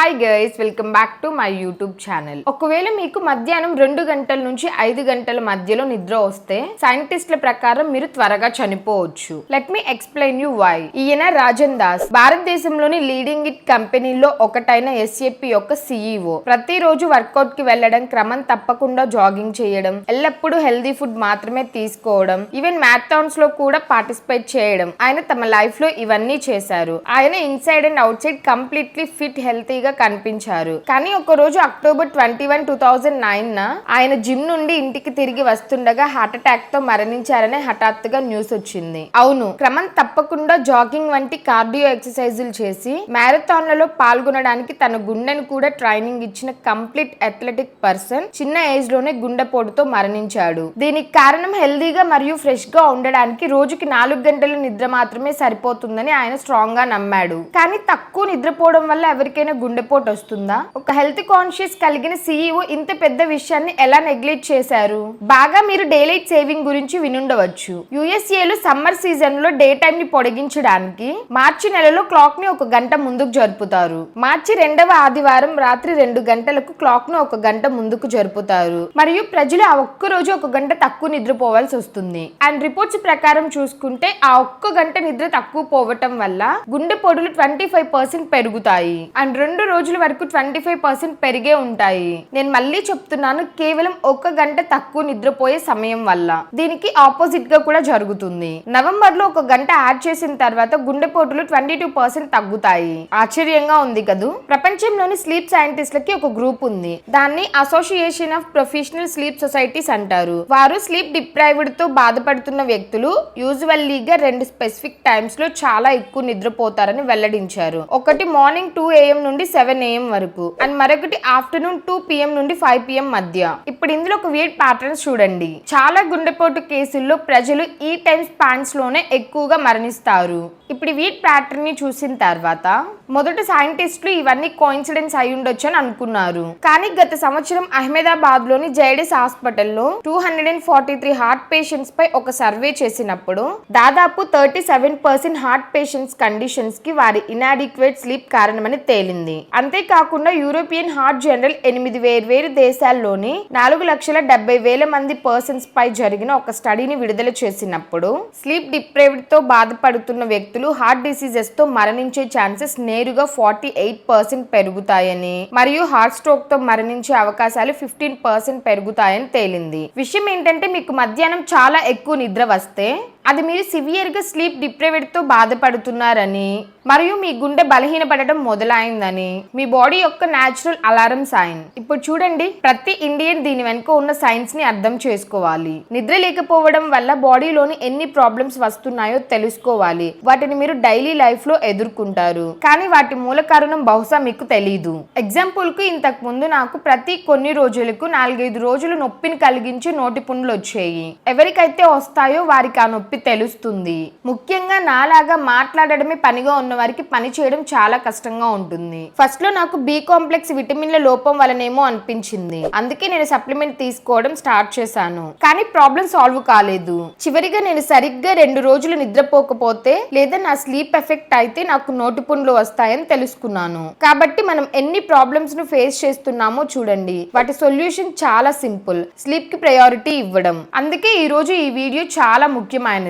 Hi guys, welcome back to my YouTube channel. ఒకవేళ మీకు మధ్యాహ్నం 2 గంటల నుంచి 5 గంటల మధ్యలో నిద్ర వస్తే సైంటిస్టుల ప్రకారం మీరు త్వరగా చనిపోవచ్చు. Let me explain you why. ఈయన రాజన్ దాస్, భారతదేశంలోని లీడింగ్ ఇట్ కంపెనీలో ఒకటైన SAP యొక్క CEO. ప్రతిరోజు వర్కౌట్ కి వెళ్లడం, క్రమం తప్పకుండా జాగింగ్ చేయడం, ఎల్లప్పుడూ హెల్దీ ఫుడ్ మాత్రమే తీసుకోవడం, ఈవెన్ మ్యారథాన్స్ లో కూడా పార్టిసిపేట్ చేయడం. ఆయన తమ లైఫ్ లో ఇవన్నీ చేశారు. ఆయన inside and out side completely fit, హెల్తీగా కనిపించారు. కానీ ఒక రోజు అక్టోబర్ 21, 2009 ఆయన జిమ్ నుండి ఇంటికి తిరిగి వస్తుండగా హార్ట్ అటాక్ తో మరణించారని హఠాత్తుగా న్యూస్ వచ్చింది. అవును, క్రమం తప్పకుండా జాగింగ్ వంటి కార్డియో ఎక్సర్సైజులు చేసి మ్యారథాన్లలో పాల్గొనడానికి తన గుండెను కూడా ట్రైనింగ్ ఇచ్చిన కంప్లీట్ అథ్లెటిక్ పర్సన్ చిన్న ఏజ్ లోనే గుండెపోటుతో మరణించాడు. దీనికి కారణం హెల్దీగా మరియు ఫ్రెష్ గా ఉండడానికి రోజుకి 4 గంటల నిద్ర మాత్రమే సరిపోతుందని ఆయన స్ట్రాంగ్ గా నమ్మాడు. కానీ తక్కువ నిద్రపోవడం వల్ల ఎవరికైనా గుండెపోటు వస్తుందా? ఒక హెల్త్ కాన్షియస్ కలిగిన CEO ఇంత పెద్ద విషయాన్ని ఎలా నెగ్లెక్ట్ చేశారు? బాగా మీరు డేలైట్ సేవింగ్ గురించి వినుండవచ్చు. USAలో సమ్మర్ సీజన్ లో డే టైమ్ ని పొడిగించడానికి మార్చి నెలలో క్లాక్ ని 1 గంట ముందుకు జరుపుతారు. మార్చి 2వ ఆదివారం రాత్రి 2 గంటలకు క్లాక్ ను 1 గంట ముందుకు జరుపుతారు. మరియు ప్రజలు ఆ ఒక్క రోజు 1 గంట తక్కువ నిద్రపోవాల్సి వస్తుంది. అండ్ రిపోర్ట్స్ ప్రకారం చూసుకుంటే ఆ 1 గంట నిద్ర తక్కువ పోవటం వల్ల గుండెపోటులు 25% పెరుగుతాయి. అండ్ 2 రోజుల వరకు 25% పెరిగే ఉంటాయి. నేను మళ్ళీ చెప్తున్నాను, కేవలం 1 గంట తక్కువ నిద్రపోయే సమయం వల్ల. దీనికి ఆపోజిట్ గా కూడా జరుగుతుంది. నవంబర్ లో 1 గంట యాడ్ చేసిన తర్వాత గుండెపోటులు 22% తగ్గుతాయి. ఆశ్చర్యంగా ఉంది కదూ. ప్రపంచంలోని స్లీప్ సైంటిస్టులకి ఒక గ్రూప్ ఉంది. దాన్ని association of professional sleep societies అంటారు. వారు స్లీప్ డిప్రైవ్డ్ తో బాధపడుతున్న వ్యక్తులు యూజువల్లీగా 2 స్పెసిఫిక్ టైమ్స్ లో చాలా ఎక్కువ నిద్రపోతారని వెల్లడించారు. ఒకటి మార్నింగ్ 2 AM నుండి 7 AM వరకు, అండ్ మరొకటి ఆఫ్టర్నూన్ 2 PM నుండి 5 PM మధ్య. ఇప్పుడు ఇందులో ఒక వీడ్ ప్యాటర్న్స్ చూడండి. చాలా గుండెపోటు కేసుల్లో ప్రజలు ఈ టైమ్ స్పాన్స్ లోనే ఎక్కువగా మరణిస్తారు. ఇప్పుడు వీడ్ ప్యాటర్న్ ని చూసిన తర్వాత మొదట సైంటిస్టులు ఇవన్నీ కోఇన్సిడెన్స్ అయి ఉండొచ్చు అని అనుకున్నారు. కానీ గత సంవత్సరం అహ్మదాబాద్ లోని జైడస్ హాస్పిటల్లో 243 హార్ట్ పేషెంట్స్ పై ఒక సర్వే చేసినప్పుడు దాదాపు 37% హార్ట్ పేషెంట్స్ కండిషన్స్ కి వారి ఇనాడిక్వేట్ స్లీప్ కారణమని తేలింది. అంతేకాకుండా యూరోపియన్ హార్ట్ జనరల్ 8 వేర్వేరు దేశాల్లోని 4,70,000 మంది పర్సన్స్ పై జరిగిన ఒక స్టడీని విడుదల చేసినప్పుడు స్లీప్ డిప్రైవ్డ్ తో బాధపడుతున్న వ్యక్తులు హార్ట్ డిసీజెస్ తో మరణించే ఛాన్సెస్ నేరుగా 48% పెరుగుతాయని మరియు హార్ట్ స్ట్రోక్ తో మరణించే అవకాశాలు 15% పెరుగుతాయని తేలింది. విషయం ఏంటంటే, మీకు మధ్యాహ్నం చాలా ఎక్కువ నిద్ర వస్తే అది మీరు సివియర్ గా స్లీప్ డిప్రైవ్డ్ తో బాధపడుతున్నారని మరియు మీ గుండె బలహీనపడటం మొదలైందని మీ బాడీ యొక్క న్యాచురల్ అలారం సైన్. ఇప్పుడు చూడండి, ప్రతి ఇండియన్ దీని వెనుక ఉన్న సైన్స్ ని అర్థం చేసుకోవాలి. నిద్ర లేకపోవడం వల్ల బాడీలోని ఎన్ని ప్రాబ్లమ్స్ వస్తున్నాయో తెలుసుకోవాలి. వాటిని మీరు డైలీ లైఫ్ లో ఎదుర్కొంటారు, కానీ వాటి మూల కారణం బహుశా మీకు తెలీదు. ఎగ్జాంపుల్ కు, ఇంతకు ముందు నాకు ప్రతి కొన్ని రోజులకు 4-5 రోజులు నొప్పిని కలిగించే నోటి పుండ్లు వచ్చేయి. ఎవరికైతే వస్తాయో వారికి ఆ నొప్పి తెలుస్తుంది. ముఖ్యంగా నాలాగా మాట్లాడడమే పనిగా ఉన్న వారికి పని చేయడం చాలా కష్టంగా ఉంటుంది. ఫస్ట్ లో నాకు B కాంప్లెక్స్ విటమిన్ల లోపం వలనేమో అనిపించింది. అందుకే నేను సప్లిమెంట్ తీసుకోవడం స్టార్ట్ చేశాను. కానీ ప్రాబ్లం సాల్వ్ కాలేదు. చివరిగా నేను సరిగ్గా 2 రోజులు నిద్రపోకపోతే లేదా నా స్లీప్ ఎఫెక్ట్ అయితే నాకు నోటి పుండ్లు వస్తాయని తెలుసుకున్నాను. కాబట్టి మనం ఎన్ని ప్రాబ్లమ్స్ ను ఫేస్ చేస్తున్నామో చూడండి. వాటి సొల్యూషన్ చాలా సింపుల్. స్లీప్ కి ప్రయారిటీ ఇవ్వడం. అందుకే ఈ రోజు ఈ వీడియో చాలా ముఖ్యమైనది.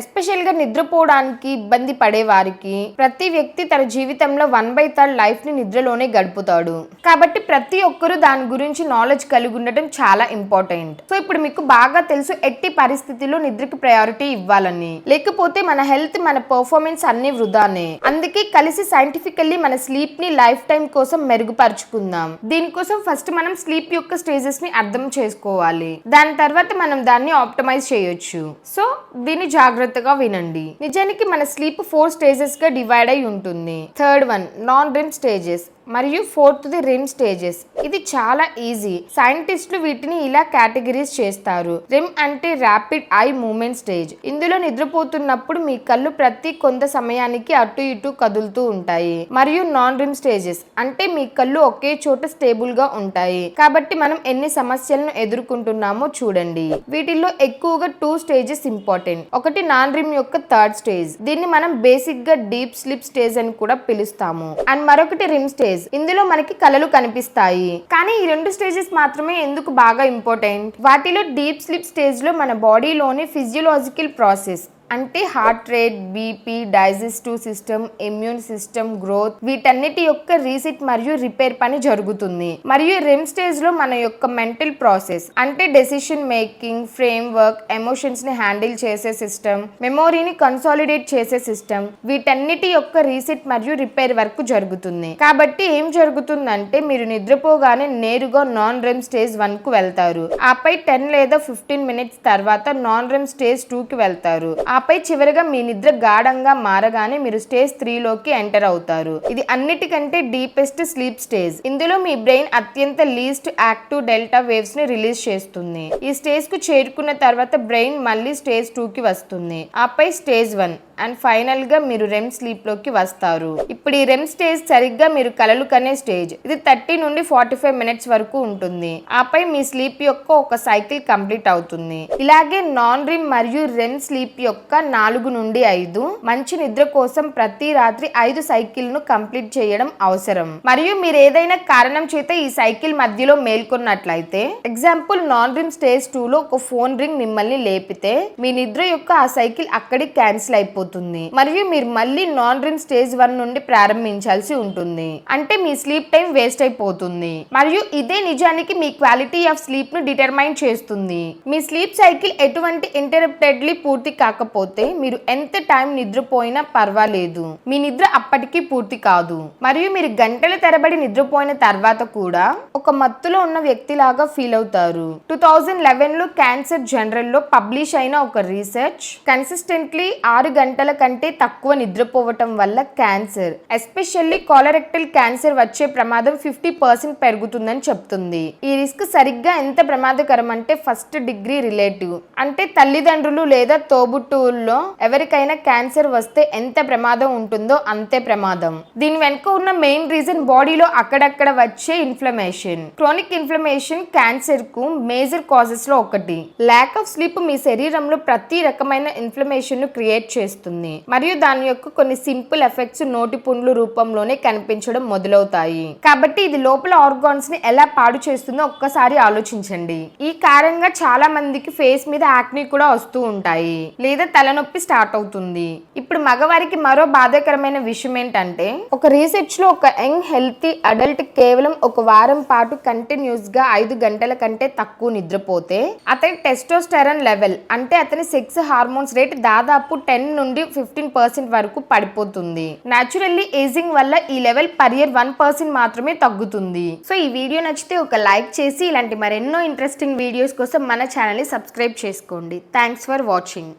ఎస్పెషల్ గా నిద్రపోవడానికి ఇబ్బంది పడే వారికి. ప్రతి వ్యక్తి తన జీవితంలో 1/3 లైఫ్ ని నిద్రలోనే గడుపుతాడు. కాబట్టి ప్రతి ఒక్కరూ దాని గురించి నాలెడ్జ్ కలిగి ఉండటం చాలా ఇంపార్టెంట్. సో ఇప్పుడు మీకు బాగా తెలుసు ఎట్టి పరిస్థితుల్లో నిద్రకి ప్రయారిటీ ఇవ్వాలని. లేకపోతే మన హెల్త్, మన పర్ఫార్మెన్స్ అన్ని వృధానే. అందుకే కలిసి సైంటిఫికల్లీ మన స్లీప్ ని లైఫ్ టైం కోసం మెరుగుపరుచుకుందాం. దీనికోసం ఫస్ట్ మనం స్లీప్ యొక్క స్టేజెస్ ని అర్థం చేసుకోవాలి. దాని తర్వాత మనం దాన్ని ఆప్టిమైజ్ చేయొచ్చు. సో దీన్ని జాగ్రత్తగా వినండి. నిజానికి మన స్లీప్ 4 స్టేజెస్ గా డివైడ్ అయి ఉంటుంది. Third one non REM stages మరియు 4th ది REM స్టేజెస్. ఇది చాలా ఈజీ. సైంటిస్టులు వీటిని ఇలా కేటగిరీస్ చేస్తారు. REM అంటే ర్యాపిడ్ ఐ మూవ్మెంట్ స్టేజ్. ఇందులో నిద్రపోతున్నప్పుడు మీ కళ్ళు ప్రతి కొంత సమయానికి అటు ఇటు కదులుతూ ఉంటాయి. మరియు నాన్ REM స్టేజెస్ అంటే మీ కళ్ళు ఒకే చోట స్టేబుల్ గా ఉంటాయి. కాబట్టి మనం ఎన్ని సమస్యలను ఎదుర్కొంటున్నామో చూడండి. వీటిల్లో ఎక్కువగా 2 స్టేజెస్ ఇంపార్టెంట్. ఒకటి నాన్ REM యొక్క 3rd స్టేజ్. దీన్ని మనం బేసిక్ గా డీప్ స్లీప్ స్టేజ్ అని కూడా పిలుస్తాము. అండ్ మరొకటి REM స్టేజ్. స్టేజ్. ఇందులో మనకి కలలు కనిపిస్తాయి. కానీ ఈ 2 స్టేజెస్ మాత్రమే ఎందుకు బాగా ఇంపార్టెంట్? వాటిలో డీప్ స్లీప్ స్టేజ్ లో మన బాడీలోని ఫిజియోలాజికల్ ప్రాసెస్ అంటే heart rate, BP, digestive system, immune system growth, వీటన్నిటి యొక్క రీసెట్ మరియు రిపేర్ పని జరుగుతుంది. మరియు రెమ్ స్టేజ్ లో మన యొక్క మెంటల్ ప్రాసెస్ అంటే decision making, frame work, emotions ని హ్యాండిల్ చేసే సిస్టమ్, మెమోరీని కన్సాలిడేట్ చేసే సిస్టమ్, వీటన్నిటి యొక్క రీసెట్ మరియు రిపేర్ వర్క్ జరుగుతుంది. కాబట్టి ఏం జరుగుతుందంటే మీరు నిద్రపోగానే నేరుగా నాన్ రెమ్ స్టేజ్ 1 కు వెళ్తారు. ఆపై 10 లేదా 15 మినిట్స్ తర్వాత నాన్ రెమ్ స్టేజ్ 2 కి వెళ్తారు. ఆపై చివరిగా మీ నిద్ర గాఢంగా మారగానే మీరు స్టేజ్ 3 లోకి ఎంటర్ అవుతారు. ఇది అన్నిటికంటే డీపెస్ట్ స్లీప్ స్టేజ్. ఇందులో మీ బ్రెయిన్ అత్యంత లీస్ట్ యాక్టివ్ డెల్టా వేవ్స్ ని రిలీజ్ చేస్తుంది. ఈ స్టేజ్ కు చేరుకున్న తర్వాత బ్రెయిన్ మళ్ళీ స్టేజ్ 2 కి వస్తుంది. ఆపై స్టేజ్ 1 అండ్ ఫైనల్ గా మీరు రెమ్ స్లీప్ లోకి వస్తారు. ఇప్పుడు ఈ రెమ్ స్టేజ్ సరిగ్గా మీరు కలలు కనే స్టేజ్. ఇది 30 నుండి 45 మినిట్స్ వరకు ఉంటుంది. ఆపై మీ స్లీప్ యొక్క ఒక సైకిల్ కంప్లీట్ అవుతుంది. ఇలాగే నాన్ రెమ్ మరియు రెమ్ స్లీప్ యొక్క 4 నుండి 5 మంచి నిద్ర కోసం ప్రతి రాత్రి 5 సైకిల్ ను కంప్లీట్ చేయడం అవసరం. మరియు మీరు ఏదైనా కారణం చేత ఈ సైకిల్ మధ్యలో మేల్కొన్నట్లయితే, ఎగ్జాంపుల్ నాన్ రెమ్ స్టేజ్ 2 లో ఒక ఫోన్ రింగ్ మిమ్మల్ని లేపితే మీ నిద్ర యొక్క ఆ సైకిల్ అక్కడికి క్యాన్సిల్ అయిపోతుంది. మరియు మీరు మళ్ళీ నాన్ రెమ్ స్టేజ్ 1 నుండి ప్రారంభించాల్సి ఉంటుంది. అంటే మీ స్లీప్ టైం వేస్ట్ అయిపోతుంది. మరియు ఇదే నిజానికి మీ క్వాలిటీ ఆఫ్ స్లీప్ ను డిటర్మైన్ చేస్తుంది. మీ స్లీప్ సైకిల్ ఎటువంటి ఇంటరప్టెడ్లీ పూర్తి కాకపోతే మీరు ఎంత టైం నిద్రపోయినా పర్వాలేదు, మీ నిద్ర అప్పటికీ పూర్తి కాదు. మరియు మీరు గంటల తరబడి నిద్రపోయిన తర్వాత కూడా ఒక మత్తులో ఉన్న వ్యక్తిలాగా ఫీల్ అవుతారు. 2011 లో క్యాన్సర్ జనరల్ లో పబ్లిష్ అయిన ఒక రీసెర్చ్ కన్సిస్టెంట్లీ 6 గంటల కంటే తక్కువ నిద్రపోవటం వల్ల క్యాన్సర్, ఎస్పెషల్లీ కోలరెక్టల్ క్యాన్సర్ వచ్చే ప్రమాదం 50% పెరుగుతుందని చెప్తుంది. ఈ రిస్క్ సరిగ్గా ఎంత ప్రమాదకరం అంటే ఫస్ట్ డిగ్రీ రిలేటివ్, అంటే తల్లిదండ్రులు లేదా తోబుట్టువుల్లో ఎవరికైనా క్యాన్సర్ వస్తే ఎంత ప్రమాదం ఉంటుందో అంతే ప్రమాదం. దీని వెనుక ఉన్న మెయిన్ రీజన్ బాడీలో అక్కడక్కడ వచ్చే ఇన్ఫ్లమేషన్. క్రోనిక్ ఇన్ఫ్లమేషన్ క్యాన్సర్ కు మేజర్ కాజెస్ లో ఒకటి. ల్యాక్ ఆఫ్ స్లీప్ మీ శరీరంలో ప్రతి రకమైన ఇన్ఫ్లమేషన్ ను క్రియేట్ చేస్తుంది. మరియు దాని యొక్క కొన్ని సింపుల్ ఎఫెక్ట్స్ నోటి పుండ్లు రూపంలోనే కనిపించడం మొదలవుతాయి. కాబట్టి ఇది లోపల ఆర్గాన్స్ ని ఎలా పాడు చేస్తుందో ఒక్కసారి ఆలోచించండి. ఈ కారణంగా చాలా మందికి ఫేస్ మీద యాక్ని కూడా వస్తూ ఉంటాయి లేదా తలనొప్పి స్టార్ట్ అవుతుంది. ఇప్పుడు మగవారికి మరో బాధాకరమైన విషయం ఏంటంటే, ఒక రీసెర్చ్ లో ఒక యంగ్ హెల్తీ అడల్ట్ కేవలం ఒక వారం పాటు కంటిన్యూస్ గా 5 గంటల కంటే తక్కువ నిద్రపోతే అతని టెస్టోస్టెరాన్ లెవెల్ అంటే అతని సెక్స్ హార్మోన్స్ రేట్ దాదాపు 10 నుండి 15% వరకు పడిపోతుంది. న్యాచురల్లీ ఏజింగ్ వల్ల ఈ లెవెల్ పర్ ఇయర్ 1% మాత్రమే తగ్గుతుంది. సో ఈ వీడియో నచ్చితే ఒక లైక్ చేసి ఇలాంటి మరెన్నో ఇంట్రెస్టింగ్ వీడియోస్ కోసం మన ఛానల్ ని సబ్స్క్రైబ్ చేసుకోండి. Thanks for watching.